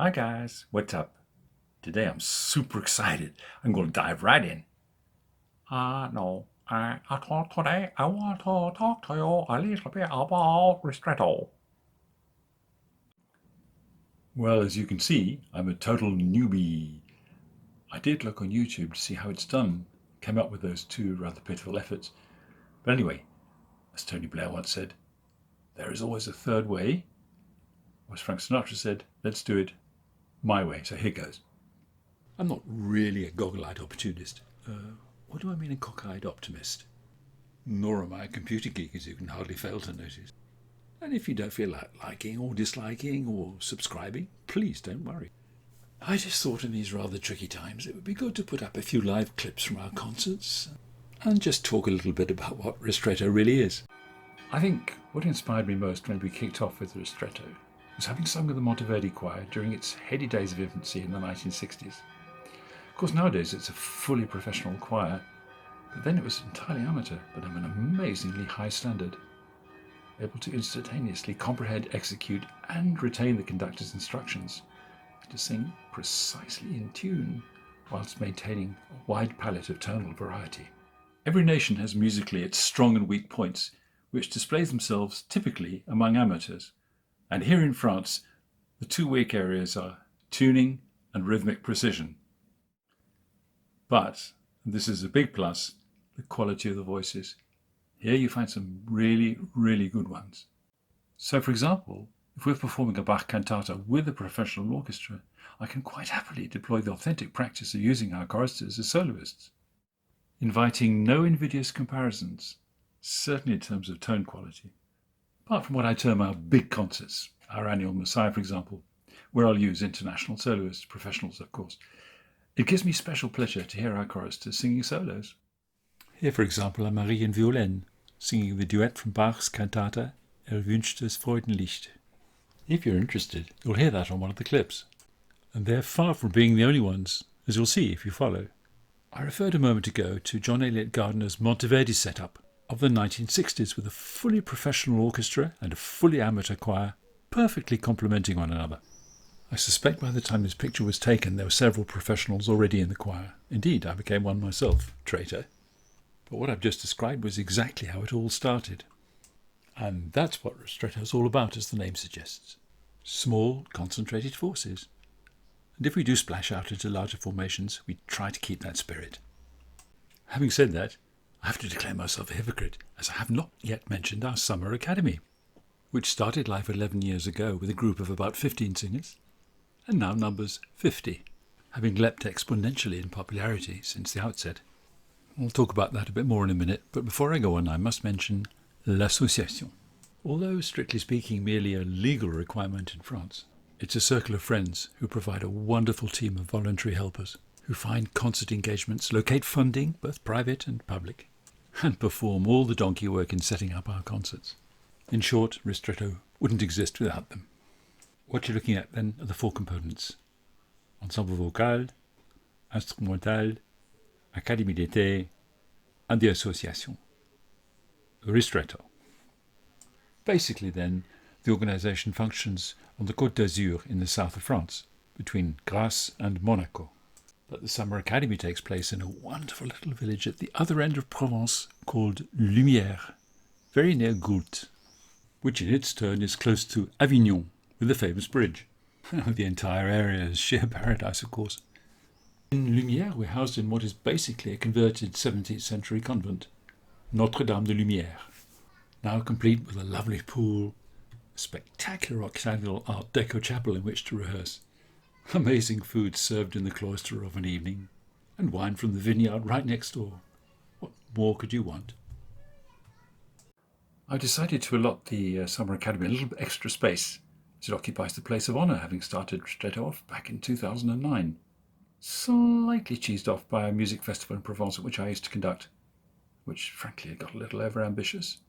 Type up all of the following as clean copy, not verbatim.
Hi guys, what's up? Today I'm super excited. I'm going to dive right in. No, I thought today I want to talk to you a little bit about Ristretto. Well, as you can see, I'm a total newbie. I did look on YouTube to see how it's done, came up with those two rather pitiful efforts. But anyway, as Tony Blair once said, there is always a third way. Or as Frank Sinatra said, let's do it my way. So here goes. I'm not really a goggle-eyed opportunist. What do I mean a cockeyed optimist? Nor am I a computer geek, as you can hardly fail to notice. And if you don't feel like liking or disliking or subscribing, please don't worry. I just thought in these rather tricky times it would be good to put up a few live clips from our concerts and just talk a little bit about what Ristretto really is. I think what inspired me most when we kicked off with Ristretto was having sung with the Monteverdi Choir during its heady days of infancy in the 1960s. Of course, nowadays it's a fully professional choir, but then it was entirely amateur, but of an amazingly high standard, able to instantaneously comprehend, execute, and retain the conductor's instructions, to sing precisely in tune, whilst maintaining a wide palette of tonal variety. Every nation has musically its strong and weak points, which display themselves typically among amateurs. And here in France, the two weak areas are tuning and rhythmic precision. But, and this is a big plus, the quality of the voices. Here you find some really, really good ones. So for example, if we're performing a Bach cantata with a professional orchestra, I can quite happily deploy the authentic practice of using our choristers as soloists, inviting no invidious comparisons, certainly in terms of tone quality. Apart from what I term our big concerts, our annual Messiah, for example, where I'll use international soloists, professionals of course. It gives me special pleasure to hear our choristers singing solos. Here, for example, are Marie and Violaine, singing the duet from Bach's cantata Erwünschtes Freudenlicht. If you're interested, you'll hear that on one of the clips. And they're far from being the only ones, as you'll see if you follow. I referred a moment ago to John Eliot Gardner's Monteverdi setup of the 1960s with a fully professional orchestra and a fully amateur choir, perfectly complementing one another. I suspect by the time this picture was taken there were several professionals already in the choir. Indeed, I became one myself, traitor. But what I've just described was exactly how it all started. And that's what Ristretto is all about, as the name suggests. Small, concentrated forces. And if we do splash out into larger formations, we try to keep that spirit. Having said that, I have to declare myself a hypocrite, as I have not yet mentioned our Summer Academy, which started life 11 years ago with a group of about 15 singers, and now numbers 50, having leapt exponentially in popularity since the outset. I'll talk about that a bit more in a minute, but before I go on I must mention l'association. Although strictly speaking merely a legal requirement in France, it's a circle of friends who provide a wonderful team of voluntary helpers who find concert engagements, locate funding, both private and public, and perform all the donkey work in setting up our concerts. In short, Ristretto wouldn't exist without them. What you're looking at then are the four components: ensemble vocal, instrumental, académie d'été, and the association. Ristretto. Basically then, the organisation functions on the Côte d'Azur in the south of France, between Grasse and Monaco. But the Summer Academy takes place in a wonderful little village at the other end of Provence called Lumière, very near Goult, which in its turn is close to Avignon, with the famous bridge. The entire area is sheer paradise, of course. In Lumière we're housed in what is basically a converted 17th century convent, Notre-Dame de Lumière, now complete with a lovely pool, a spectacular octagonal Art Deco chapel in which to rehearse, amazing food served in the cloister of an evening, and wine from the vineyard right next door. What more could you want? I decided to allot the Summer Academy a little bit extra space, as it occupies the place of honour, having started Ristretto off back in 2009. Slightly cheesed off by a music festival in Provence at which I used to conduct, which frankly had got a little over-ambitious.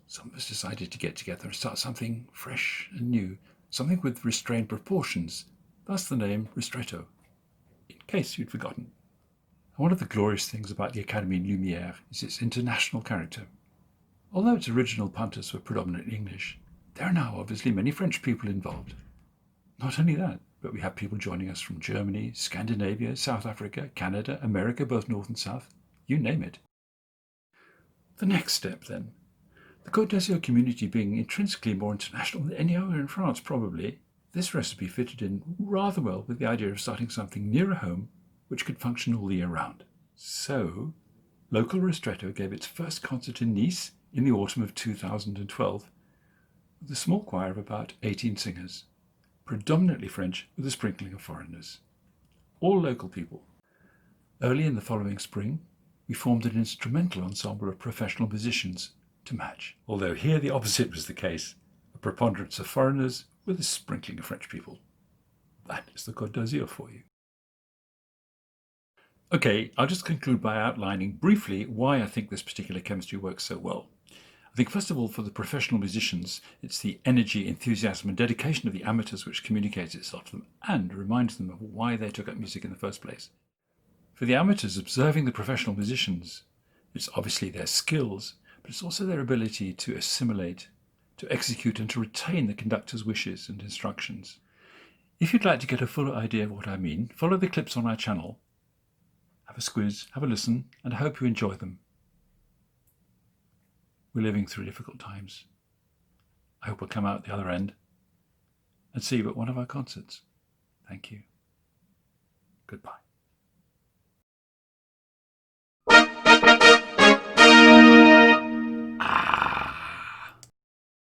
Some of us decided to get together and start something fresh and new, something with restrained proportions, thus the name Ristretto, in case you'd forgotten. And one of the glorious things about the Academy in Lumière is its international character. Although its original punters were predominantly English, there are now obviously many French people involved. Not only that, but we have people joining us from Germany, Scandinavia, South Africa, Canada, America, both North and South, you name it. The next step then. The Côte d'Azur community being intrinsically more international than any other in France, probably, this recipe fitted in rather well with the idea of starting something nearer home which could function all the year round. So, local Ristretto gave its first concert in Nice in the autumn of 2012 with a small choir of about 18 singers, predominantly French with a sprinkling of foreigners. All local people. Early in the following spring, we formed an instrumental ensemble of professional musicians to match, although here the opposite was the case, a preponderance of foreigners with a sprinkling of French people. That is the Côte d'Azur for you. Okay, I'll just conclude by outlining briefly why I think this particular chemistry works so well. I think first of all, for the professional musicians, it's the energy, enthusiasm and dedication of the amateurs which communicates itself to them and reminds them of why they took up music in the first place. For the amateurs observing the professional musicians, it's obviously their skills, but it's also their ability to assimilate, to execute and to retain the conductor's wishes and instructions. If you'd like to get a fuller idea of what I mean, follow the clips on our channel. Have a squiz, have a listen, and I hope you enjoy them. We're living through difficult times. I hope we'll come out the other end and see you at one of our concerts. Thank you. Goodbye.